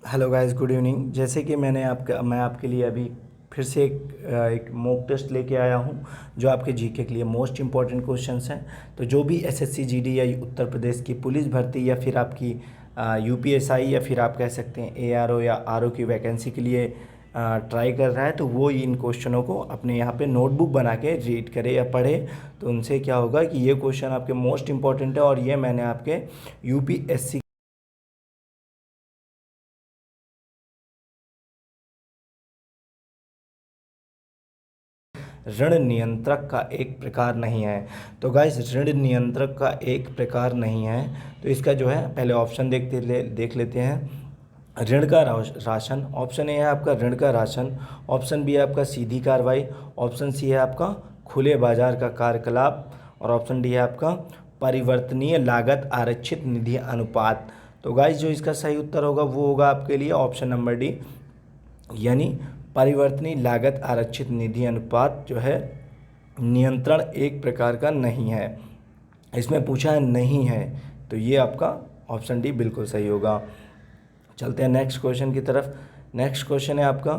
Hello guys, good evening. जैसे कि मैं आपके लिए अभी फिर से एक मॉक टेस्ट लेके आया हूँ जो आपके जीके के लिए मोस्ट इंपॉर्टेंट क्वेश्चंस हैं। तो जो भी एसएससी जीडी या उत्तर प्रदेश की पुलिस भर्ती या फिर आपकी यूपीएसआई या फिर आप कह सकते हैं एआरओ या आरओ की वैकेंसी के लिए ट्राई कर रहा है, तो वो इन क्वेश्चनों को अपने यहाँ पे नोटबुक बना के रीड करे या पढ़े। तो उनसे क्या होगा कि ये क्वेश्चन आपके मोस्ट इंपॉर्टेंट है और ये मैंने आपके यूपीएससी ऋण नियंत्रक का एक प्रकार नहीं है। तो गाइस, ऋण नियंत्रक का एक प्रकार नहीं है, तो इसका जो है पहले ऑप्शन देख लेते हैं। ऋण का राशन, ऑप्शन ए है आपका ऋण का राशन, ऑप्शन बी है आपका सीधी कार्रवाई, ऑप्शन सी है आपका खुले बाजार का कार्यकलाप और ऑप्शन डी है आपका परिवर्तनीय लागत आरक्षित निधि अनुपात। तो गाइस, जो इसका सही उत्तर होगा वो होगा आपके लिए ऑप्शन नंबर डी, यानी परिवर्तनीय लागत आरक्षित निधि अनुपात जो है नियंत्रण एक प्रकार का नहीं है। इसमें पूछा है नहीं है, तो ये आपका ऑप्शन डी बिल्कुल सही होगा। चलते हैं नेक्स्ट क्वेश्चन की तरफ। नेक्स्ट क्वेश्चन है आपका,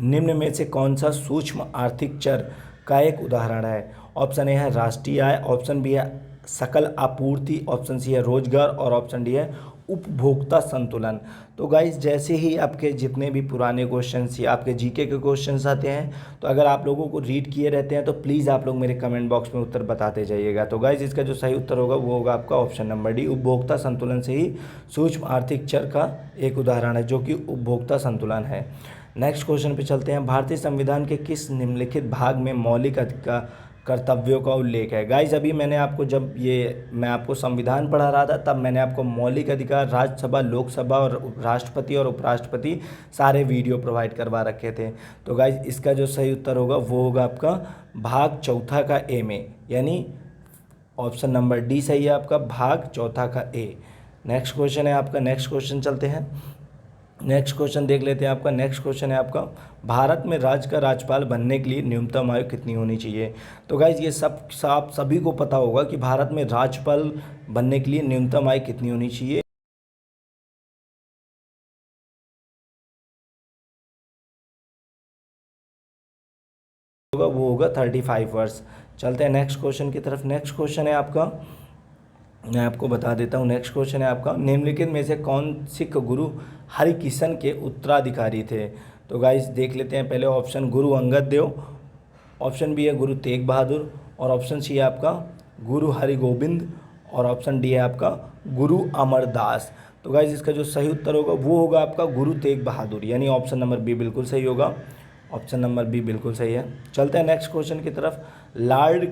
निम्न में से कौन सा सूक्ष्म आर्थिक चर का एक उदाहरण है। ऑप्शन ए है राष्ट्रीय आय, ऑप्शन बी है सकल आपूर्ति, ऑप्शन सी है रोजगार और ऑप्शन डी है उपभोक्ता संतुलन। तो गाइस, जैसे ही आपके जितने भी पुराने क्वेश्चंस या आपके जीके के क्वेश्चंस आते हैं, तो अगर आप लोगों को रीड किए रहते हैं तो प्लीज़ आप लोग मेरे कमेंट बॉक्स में उत्तर बताते जाइएगा। तो गाइस, इसका जो सही उत्तर होगा वो होगा आपका ऑप्शन नंबर डी, उपभोक्ता संतुलन से ही सूक्ष्म आर्थिक चर का एक उदाहरण है जो कि उपभोक्ता संतुलन है। नेक्स्ट क्वेश्चन पे चलते हैं। भारतीय संविधान के किस निम्नलिखित भाग में मौलिक अधिकार कर्तव्यों का उल्लेख है। गाइज, अभी मैंने आपको मैं आपको संविधान पढ़ा रहा था, तब मैंने आपको मौलिक अधिकार, राज्यसभा, लोकसभा और राष्ट्रपति और उपराष्ट्रपति सारे वीडियो प्रोवाइड करवा रखे थे। तो गाइज, इसका जो सही उत्तर होगा वो होगा आपका भाग चौथा का ए में, यानी ऑप्शन नंबर डी सही है आपका, भाग चौथा का ए। नेक्स्ट क्वेश्चन है आपका, नेक्स्ट क्वेश्चन चलते हैं। नेक्स्ट क्वेश्चन देख लेते हैं आपका। नेक्स्ट क्वेश्चन है आपका, भारत में राज्य का राज्यपाल बनने के लिए न्यूनतम आयु कितनी होनी चाहिए। तो गाइज, ये आप सभी को पता होगा कि भारत में राज्यपाल बनने के लिए न्यूनतम आयु कितनी होनी चाहिए। वो होगा 35 वर्ष। चलते हैं नेक्स्ट क्वेश्चन की तरफ। नेक्स्ट क्वेश्चन है आपका, मैं आपको बता देता हूँ। नेक्स्ट क्वेश्चन है आपका, निम्नलिखित में से कौन सिख गुरु हरिकिशन के उत्तराधिकारी थे। तो गाइस, देख लेते हैं पहले option Guru Angad Dev, option B है गुरु तेग बहादुर और ऑप्शन सी है आपका गुरु हरिगोविंद और ऑप्शन डी है आपका गुरु अमरदास। तो गाइस, इसका जो सही उत्तर होगा वो होगा आपका गुरु तेग बहादुर, यानी ऑप्शन नंबर बी बिल्कुल सही होगा। ऑप्शन नंबर बी बिल्कुल सही है। चलते हैं नेक्स्ट क्वेश्चन की तरफ। लॉर्ड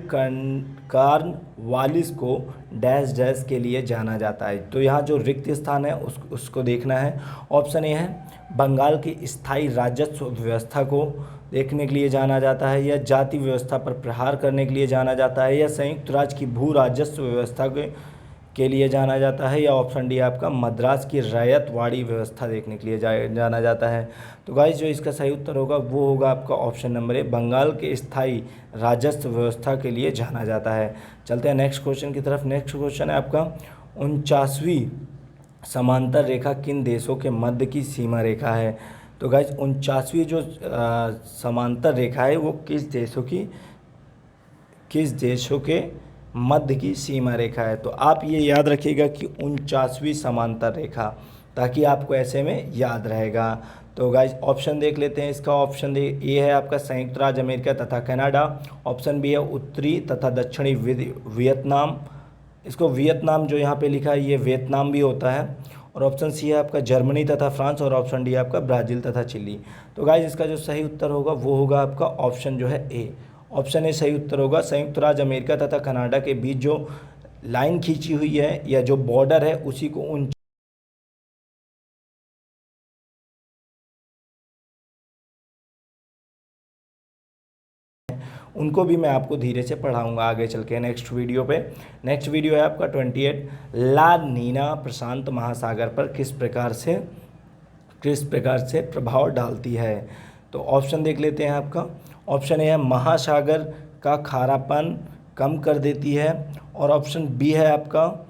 कॉर्नवालिस को डैश डैश के लिए जाना जाता है। तो यहाँ जो रिक्त स्थान है उसको देखना है। ऑप्शन ए है बंगाल की स्थायी राजस्व व्यवस्था को देखने के लिए जाना जाता है, या जाति व्यवस्था पर प्रहार करने के लिए जाना जाता है, या संयुक्त राज्य की भू राजस्व व्यवस्था के लिए जाना जाता है, या ऑप्शन डी आपका मद्रास की रैयतवाड़ी व्यवस्था देखने के लिए जाना जाता है। तो गाइस, जो इसका सही उत्तर होगा वो होगा आपका ऑप्शन नंबर ए, बंगाल के स्थायी राजस्व व्यवस्था के लिए जाना जाता है। चलते हैं नेक्स्ट क्वेश्चन की तरफ। नेक्स्ट क्वेश्चन है आपका, 49वीं समांतर रेखा किन देशों के मध्य की सीमा रेखा है। तो गाइस, 49वीं जो समांतर रेखा है वो किस देशों के मध्य की सीमा रेखा है। तो आप ये याद रखिएगा कि 49वीं समांतर रेखा, ताकि आपको ऐसे में याद रहेगा। तो गाइज, ऑप्शन देख लेते हैं इसका। ऑप्शन ए है आपका संयुक्त राज्य अमेरिका तथा कनाडा, ऑप्शन बी है उत्तरी तथा दक्षिणी वियतनाम, इसको वियतनाम जो यहाँ पे लिखा है ये वियतनाम भी होता है, और ऑप्शन सी है आपका जर्मनी तथा फ्रांस और ऑप्शन डी है आपका ब्राज़ील तथा चिली। तो गाइज, इसका जो सही उत्तर होगा वो होगा आपका ऑप्शन जो है ए, ऑप्शन ए सही उत्तर होगा। संयुक्त राज्य अमेरिका तथा कनाडा के बीच जो लाइन खींची हुई है या जो बॉर्डर है उसी को उनको भी मैं आपको धीरे से पढ़ाऊंगा आगे चल के नेक्स्ट वीडियो पे। नेक्स्ट वीडियो है आपका 28, ला नीना प्रशांत महासागर पर किस प्रकार से प्रभाव डालती है। तो ऑप्शन देख लेते हैं आपका। ऑप्शन ए है महासागर का खारापन कम कर देती है, और ऑप्शन बी है आपका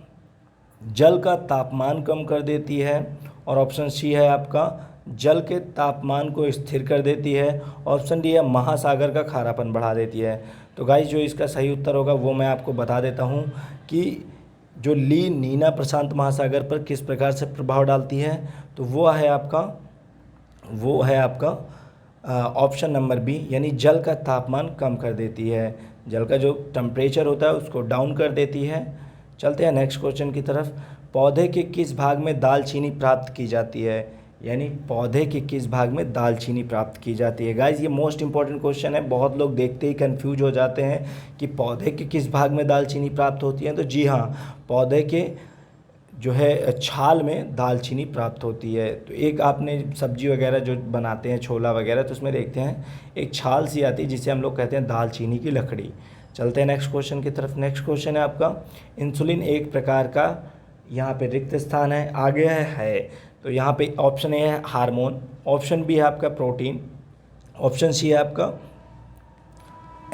जल का तापमान कम कर देती है, और ऑप्शन सी है आपका जल के तापमान को स्थिर कर देती है। ऑप्शन डी है महासागर का खारापन बढ़ा देती है। तो गाइस जो इसका सही उत्तर होगा वो मैं आपको बता देता हूँ कि जो ली नीना प्रशांत महासागर पर किस प्रकार से प्रभाव डालती है, तो वो है आपका ऑप्शन नंबर बी, यानी जल का तापमान कम कर देती है। जल का जो टेम्परेचर होता है उसको डाउन कर देती है। चलते हैं नेक्स्ट क्वेश्चन की तरफ। पौधे के किस भाग में दालचीनी प्राप्त की जाती है, यानी पौधे के किस भाग में दालचीनी प्राप्त की जाती है। गाइस ये मोस्ट इंपॉर्टेंट क्वेश्चन है, बहुत लोग देखते ही कंफ्यूज हो जाते हैं कि पौधे के किस भाग में दालचीनी प्राप्त होती है। तो जी हाँ, पौधे के जो है छाल में दालचीनी प्राप्त होती है। तो एक आपने सब्जी वगैरह जो बनाते हैं छोला वगैरह, तो उसमें देखते हैं एक छाल सी आती है जिसे हम लोग कहते हैं दालचीनी की लकड़ी। चलते हैं नेक्स्ट क्वेश्चन की तरफ। नेक्स्ट क्वेश्चन है आपका इंसुलिन एक प्रकार का, यहाँ पे रिक्त स्थान है, आगे है। तो यहाँ पे ऑप्शन ए है हार्मोन, ऑप्शन बी है आपका प्रोटीन, ऑप्शन सी है आपका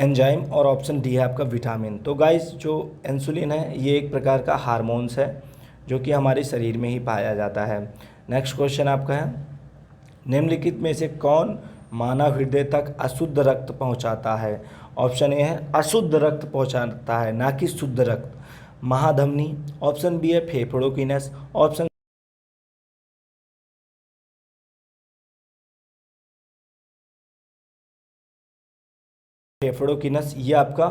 एंजाइम और ऑप्शन डी है आपका विटामिन। तो गाइस जो इंसुलिन है ये एक प्रकार का हार्मोन्स है जो कि हमारे शरीर में ही पाया जाता है। नेक्स्ट क्वेश्चन आपका है निम्नलिखित में से कौन मानव हृदय तक अशुद्ध रक्त पहुंचाता है। ऑप्शन ए है अशुद्ध रक्त पहुंचाता है, ना कि शुद्ध रक्त, महाधमनी। ऑप्शन बी है फेफड़ों की नस, ऑप्शन फेफड़ों की नस ये आपका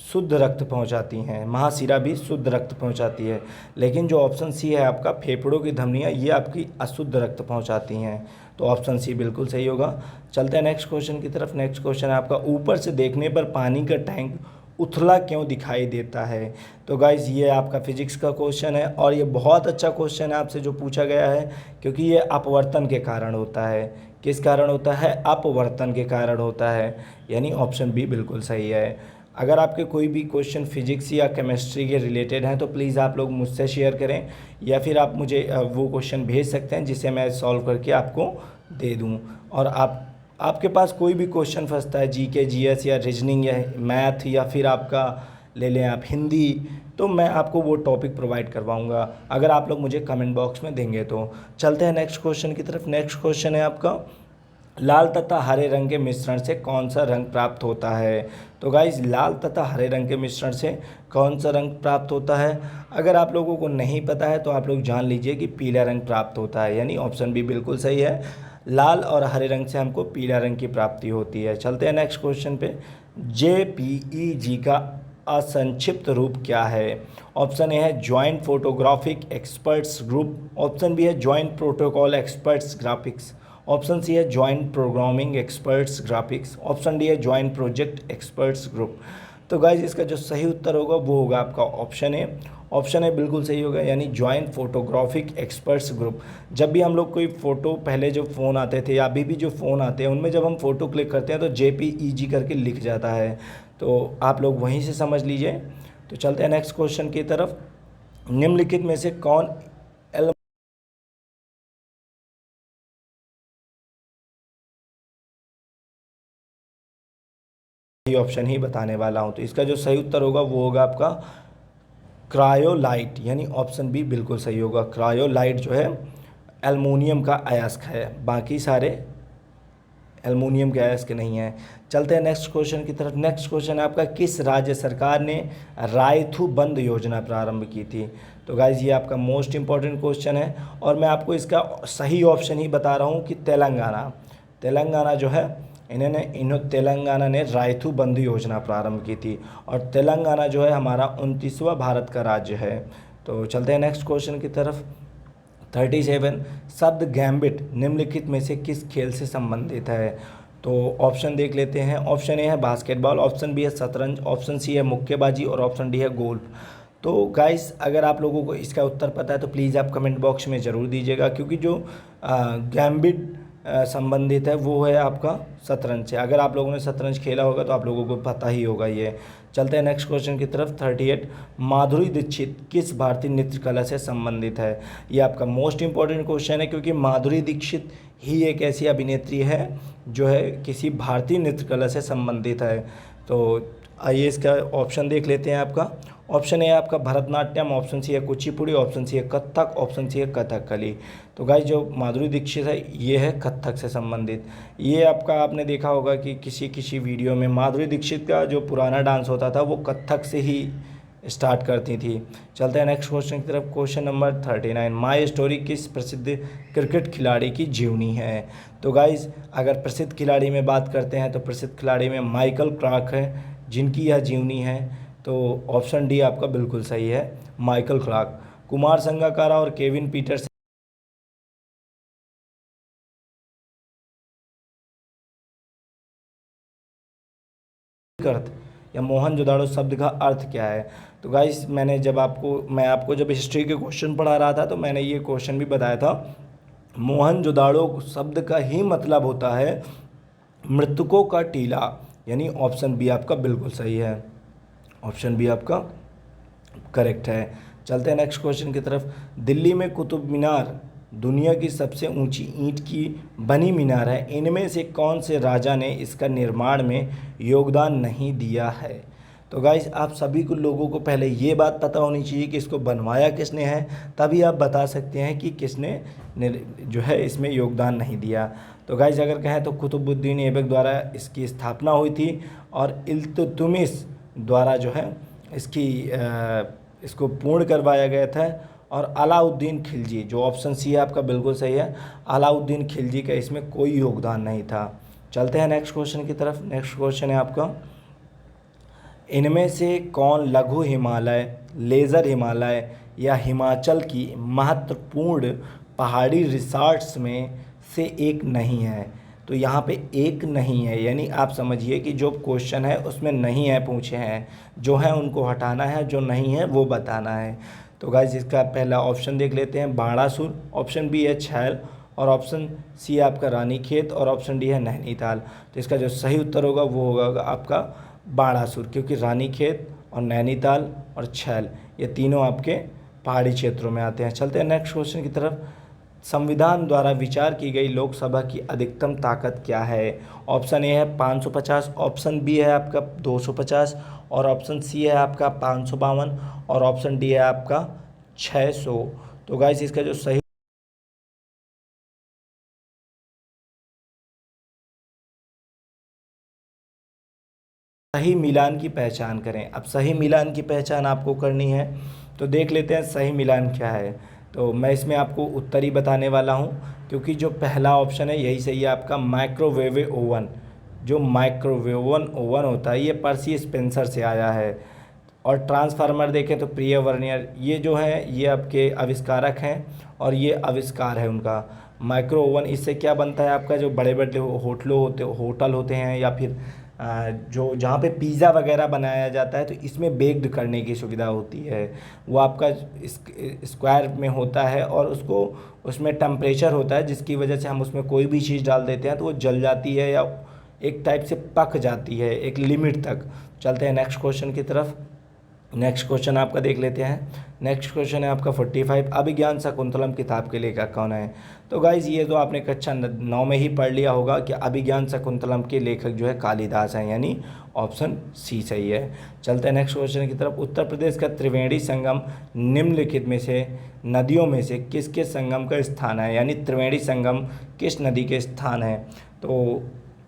शुद्ध रक्त पहुंचाती हैं, महाशिरा भी शुद्ध रक्त पहुंचाती है। लेकिन जो ऑप्शन सी है आपका फेफड़ों की धमनियाँ ये आपकी अशुद्ध रक्त पहुंचाती हैं। तो ऑप्शन सी बिल्कुल सही होगा। चलते हैं नेक्स्ट क्वेश्चन की तरफ। नेक्स्ट क्वेश्चन है आपका ऊपर से देखने पर पानी का टैंक उथला क्यों दिखाई देता है। तो गाइज़ ये आपका फिजिक्स का क्वेश्चन है और ये बहुत अच्छा क्वेश्चन है आपसे जो पूछा गया है, क्योंकि ये अपवर्तन के कारण होता है। किस कारण होता है? अपवर्तन के कारण होता है, यानी ऑप्शन बी बिल्कुल सही है। अगर आपके कोई भी क्वेश्चन फिजिक्स या केमिस्ट्री के रिलेटेड हैं तो प्लीज़ आप लोग मुझसे शेयर करें, या फिर आप मुझे वो क्वेश्चन भेज सकते हैं जिसे मैं सॉल्व करके आपको दे दूं। और आपके पास कोई भी क्वेश्चन फंसता है जीके, जीएस या रीजनिंग या मैथ, या फिर आपका ले लें आप हिंदी, तो मैं आपको वो टॉपिक प्रोवाइड करवाऊंगा अगर आप लोग मुझे कमेंट बॉक्स में देंगे तो। चलते हैं नेक्स्ट क्वेश्चन की तरफ। नेक्स्ट क्वेश्चन है आपका लाल तथा हरे रंग के मिश्रण से कौन सा रंग प्राप्त होता है। तो गाइज लाल तथा हरे रंग के मिश्रण से कौन सा रंग प्राप्त होता है, अगर आप लोगों को नहीं पता है तो आप लोग जान लीजिए कि पीला रंग प्राप्त होता है, यानी ऑप्शन बी बिल्कुल सही है। लाल और हरे रंग से हमको पीला रंग की प्राप्ति होती है। चलते हैं नेक्स्ट क्वेश्चन पे। JPEG का असंक्षिप्त रूप क्या है। ऑप्शन ए है joint photographic experts group, option B है joint protocol experts graphics, option C है joint programming experts graphics, option D है ज्वाइंट प्रोजेक्ट एक्सपर्ट्स ग्रुप। तो गाइज इसका जो सही उत्तर होगा वो होगा आपका ऑप्शन ए। ऑप्शन ए बिल्कुल सही होगा, यानी ज्वाइंट फोटोग्राफिक एक्सपर्ट्स ग्रुप। जब भी हम लोग कोई फ़ोटो, पहले जो फ़ोन आते थे या अभी भी जो फ़ोन आते हैं उनमें जब हम फ़ोटो क्लिक करते हैं तो JPEG करके लिख जाता है, तो आप लोग वहीं से समझ लीजिए। तो चलते हैं नेक्स्ट क्वेश्चन की तरफ। निम्नलिखित में से कौन ऑप्शन ही बताने वाला हूं, तो इसका जो सही उत्तर होगा वो होगा आपका क्रायोलाइट, यानी ऑप्शन बी बिल्कुल सही होगा। क्रायोलाइट जो है एल्युमिनियम का अयस्क है, बाकी सारे एल्युमिनियम के अयस्क नहीं है। चलते हैं नेक्स्ट क्वेश्चन की तरफ। नेक्स्ट क्वेश्चन है आपका किस राज्य सरकार ने रायथू बंद योजना प्रारंभ की थी। तो गाइज ये आपका मोस्ट इंपॉर्टेंट क्वेश्चन है और मैं आपको इसका सही ऑप्शन ही बता रहा हूँ कि तेलंगाना जो है तेलंगाना ने रायथू बंद योजना प्रारंभ की थी, और तेलंगाना जो है हमारा 29वां भारत का राज्य है। तो चलते हैं नेक्स्ट क्वेश्चन की तरफ। 37 शब्द गैम्बिट निम्नलिखित में से किस खेल से संबंधित है। तो ऑप्शन देख लेते हैं। ऑप्शन ए है बास्केटबॉल, ऑप्शन बी है शतरंज, ऑप्शन सी है मुक्केबाजी और ऑप्शन डी है गोल्फ। तो गाइस अगर आप लोगों को इसका उत्तर पता है तो प्लीज़ आप कमेंट बॉक्स में ज़रूर दीजिएगा, क्योंकि जो गैम्बिट संबंधित है वो है आपका शतरंज से। अगर आप लोगों ने शतरंज खेला होगा तो आप लोगों को पता ही होगा ये। चलते हैं नेक्स्ट क्वेश्चन की तरफ। 38 माधुरी दीक्षित किस भारतीय नृत्य कला से संबंधित है। ये आपका मोस्ट इंपॉर्टेंट क्वेश्चन है, क्योंकि माधुरी दीक्षित ही एक ऐसी अभिनेत्री है जो है किसी भारतीय नृत्य कला से संबंधित है। तो आइए इसका ऑप्शन देख लेते हैं। आपका ऑप्शन ए है आपका भरतनाट्यम, ऑप्शन सी है कुचिपुड़ी, ऑप्शन सी है कथक, ऑप्शन सी है कथकली। तो गाइस जो माधुरी दीक्षित है ये है कथक से संबंधित। ये आपका आपने देखा होगा कि किसी किसी वीडियो में माधुरी दीक्षित का जो पुराना डांस होता था वो कथक से ही स्टार्ट करती थी। चलते हैं नेक्स्ट क्वेश्चन की तरफ। क्वेश्चन नंबर 39, माई स्टोरी किस प्रसिद्ध क्रिकेट खिलाड़ी की जीवनी है? तो गाइस अगर प्रसिद्ध खिलाड़ी में बात करते हैं तो प्रसिद्ध खिलाड़ी में माइकल क्लार्क है जिनकी यह जीवनी है। तो ऑप्शन डी आपका बिल्कुल सही है, माइकल क्लार्क। कुमार संगकारा और केविन पीटरसन अर्थ या मोहनजोदाड़ो शब्द का अर्थ क्या है? तो गाइस मैं आपको जब हिस्ट्री के क्वेश्चन पढ़ा रहा था तो मैंने ये क्वेश्चन भी बताया था। मोहनजोदाड़ो शब्द का ही मतलब होता है मृतकों का टीला, यानी ऑप्शन बी आपका बिल्कुल सही है, ऑप्शन बी आपका करेक्ट है। चलते हैं नेक्स्ट क्वेश्चन की तरफ। दिल्ली में कुतुब मीनार दुनिया की सबसे ऊंची ईंट की बनी मीनार है, इनमें से कौन से राजा ने इसका निर्माण में योगदान नहीं दिया है? तो गाइस आप सभी को लोगों को पहले ये बात पता होनी चाहिए कि इसको बनवाया किसने है, तभी आप बता सकते हैं कि किसने जो है इसमें योगदान नहीं दिया। तो गाइस अगर कहें तो कुतुबुद्दीन ऐबक द्वारा इसकी स्थापना हुई थी और इल्तुतमिश द्वारा जो है इसको पूर्ण करवाया गया था। और अलाउद्दीन खिलजी, जो ऑप्शन सी है आपका बिल्कुल सही है, अलाउद्दीन खिलजी का इसमें कोई योगदान नहीं था। चलते हैं नेक्स्ट क्वेश्चन की तरफ। नेक्स्ट क्वेश्चन है आपका, इनमें से कौन लघु हिमालय, लेज़र हिमालय या हिमाचल की महत्वपूर्ण पहाड़ी रिसॉर्ट्स में से एक नहीं है? तो यहाँ पे एक नहीं है, यानी आप समझिए कि जो क्वेश्चन है उसमें नहीं है पूछे हैं, जो है उनको हटाना है, जो नहीं है वो बताना है। तो गाइस इसका पहला ऑप्शन देख लेते हैं, बाणासुर, ऑप्शन बी है छैल, और ऑप्शन सी है आपका रानीखेत, और ऑप्शन डी है नैनीताल। तो इसका जो सही उत्तर होगा वो होगा आपका बाणासुर, क्योंकि रानीखेत और नैनीताल और छैल ये तीनों आपके पहाड़ी क्षेत्रों में आते हैं। चलते हैं नेक्स्ट क्वेश्चन की तरफ। संविधान द्वारा विचार की गई लोकसभा की अधिकतम ताकत क्या है? ऑप्शन ए है 550, ऑप्शन बी है आपका 250, और ऑप्शन सी है आपका 552, और ऑप्शन डी है आपका 600। तो गाइस इसका जो सही मिलान की पहचान करें। अब सही मिलान की पहचान आपको करनी है तो देख लेते हैं सही मिलान क्या है। तो मैं इसमें आपको उत्तर ही बताने वाला हूं, क्योंकि जो पहला ऑप्शन है यही सही है आपका, माइक्रोवेव ओवन। जो माइक्रोवेव ओवन होता है ये पर्सी स्पेंसर से आया है। और ट्रांसफार्मर देखें तो प्रिय वर्नियर, ये जो है ये आपके आविष्कारक हैं और ये आविष्कार है उनका। माइक्रो ओवन, इससे क्या बनता है आपका, जो बड़े बड़े होटल होते हैं या फिर जो जहाँ पे पिज़्ज़ा वगैरह बनाया जाता है तो इसमें बेक्ड करने की सुविधा होती है। वो आपका स्क्वायर में होता है और उसमें टेम्परेचर होता है जिसकी वजह से हम उसमें कोई भी चीज़ डाल देते हैं तो वो जल जाती है या एक टाइप से पक जाती है एक लिमिट तक। चलते हैं नेक्स्ट क्वेश्चन की तरफ। नेक्स्ट क्वेश्चन आपका देख लेते हैं। नेक्स्ट क्वेश्चन है आपका 45, अभिज्ञान शाकुंतलम किताब के लेखक कौन है? तो गाइज ये तो आपने कक्षा 9 में ही पढ़ लिया होगा कि अभिज्ञान शाकुंतलम के लेखक जो है कालिदास हैं, यानी ऑप्शन सी सही है। चलते हैं नेक्स्ट क्वेश्चन की तरफ। उत्तर प्रदेश का त्रिवेणी संगम निम्नलिखित में से नदियों में से किसके संगम का स्थान है, यानी त्रिवेणी संगम किस नदी के स्थान है? तो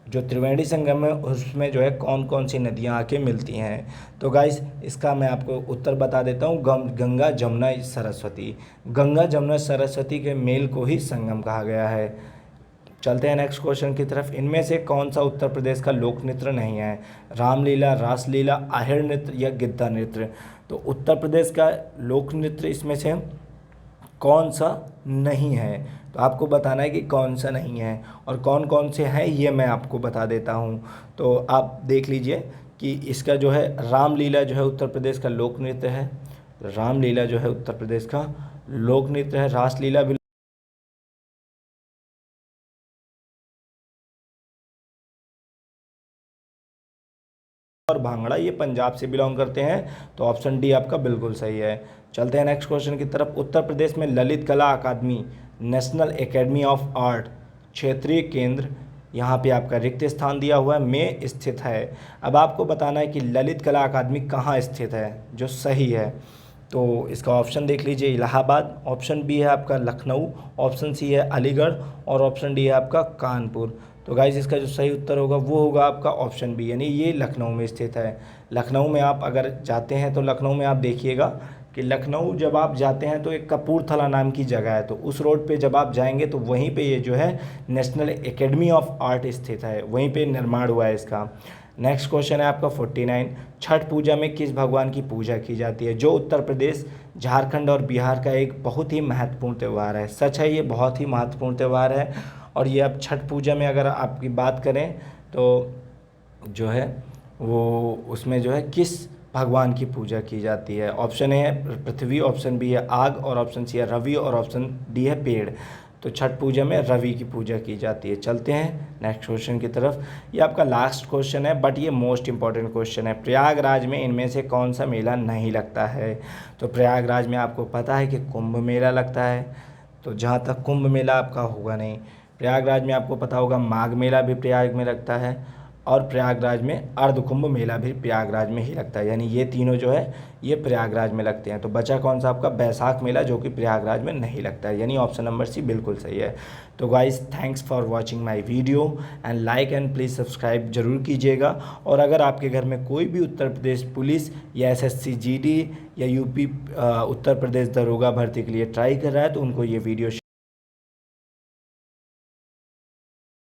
जो त्रिवेणी संगम है उसमें जो है कौन कौन सी नदियां आके मिलती हैं? तो गाइस इसका मैं आपको उत्तर बता देता हूँ, गंगा जमुना सरस्वती। गंगा जमुना सरस्वती के मेल को ही संगम कहा गया है। चलते हैं नेक्स्ट क्वेश्चन की तरफ। इनमें से कौन सा उत्तर प्रदेश का लोक नृत्य नहीं है? रामलीला, रासलीला, आहेर नृत्य या गिद्धा नृत्य? तो उत्तर प्रदेश का लोक नृत्य इसमें से कौन सा नहीं है? तो आपको बताना है कि कौन सा नहीं है और कौन कौन से हैं ये मैं आपको बता देता हूँ। तो आप देख लीजिए कि इसका जो है रामलीला जो है उत्तर प्रदेश का लोक नृत्य है। रामलीला जो है उत्तर प्रदेश का लोक नृत्य है। रासलीला भी और भांगड़ा ये पंजाब से बिलोंग करते हैं। तो ऑप्शन डी आपका बिल्कुल सही है। चलते हैं नेक्स्ट क्वेश्चन की तरफ। उत्तर प्रदेश में ललित कला अकादमी, नेशनल एकेडमी ऑफ आर्ट, क्षेत्रीय केंद्र यहाँ पे आपका रिक्त स्थान दिया हुआ है, में स्थित है। अब आपको बताना है कि ललित कला अकादमी कहाँ स्थित है, जो सही है। तो इसका ऑप्शन देख लीजिए, इलाहाबाद, ऑप्शन बी है आपका लखनऊ, ऑप्शन सी है अलीगढ़ और ऑप्शन डी है आपका कानपुर। तो गाइज इसका जो सही उत्तर होगा वो होगा आपका ऑप्शन बी, यानी ये लखनऊ में स्थित है। लखनऊ में आप अगर जाते हैं तो लखनऊ में आप देखिएगा कि लखनऊ जब आप जाते हैं तो एक कपूरथला नाम की जगह है, तो उस रोड पे जब आप जाएंगे तो वहीं पे ये जो है नेशनल एकेडमी ऑफ आर्ट स्थित है, वहीं पे निर्माण हुआ है इसका। नेक्स्ट क्वेश्चन है आपका 49, छठ पूजा में किस भगवान की पूजा की जाती है, जो उत्तर प्रदेश, झारखंड और बिहार का एक बहुत ही महत्वपूर्ण त्यौहार है। सच है, ये बहुत ही महत्वपूर्ण त्यौहार है। और ये अब छठ पूजा में अगर आपकी बात करें तो जो है वो उसमें जो है किस भगवान की पूजा की जाती है। ऑप्शन ए है पृथ्वी, ऑप्शन बी है आग और ऑप्शन सी है रवि और ऑप्शन डी है पेड़। तो छठ पूजा में रवि की पूजा की जाती है। चलते हैं नेक्स्ट क्वेश्चन की तरफ। ये आपका लास्ट क्वेश्चन है बट ये मोस्ट इंपॉर्टेंट क्वेश्चन है। प्रयागराज में इनमें से कौन सा मेला नहीं लगता है। तो प्रयागराज में आपको पता है कि कुंभ मेला लगता है, तो जहाँ तक कुंभ मेला आपका होगा नहीं। प्रयागराज में आपको पता होगा माघ मेला भी प्रयाग में लगता है और प्रयागराज में अर्ध कुंभ मेला भी प्रयागराज में ही लगता है, यानी ये तीनों जो है ये प्रयागराज में लगते हैं। तो बचा कौन सा आपका बैसाख मेला, जो कि प्रयागराज में नहीं लगता है, यानी ऑप्शन नंबर सी बिल्कुल सही है। तो guys thanks for watching my video and like and please subscribe जरूर कीजिएगा। और अगर आपके घर में कोई भी उत्तर प्रदेश पुलिस या एसएससी जीडी या यूपी उत्तर प्रदेश दरोगा भर्ती के लिए ट्राई कर रहा है तो उनको ये वीडियो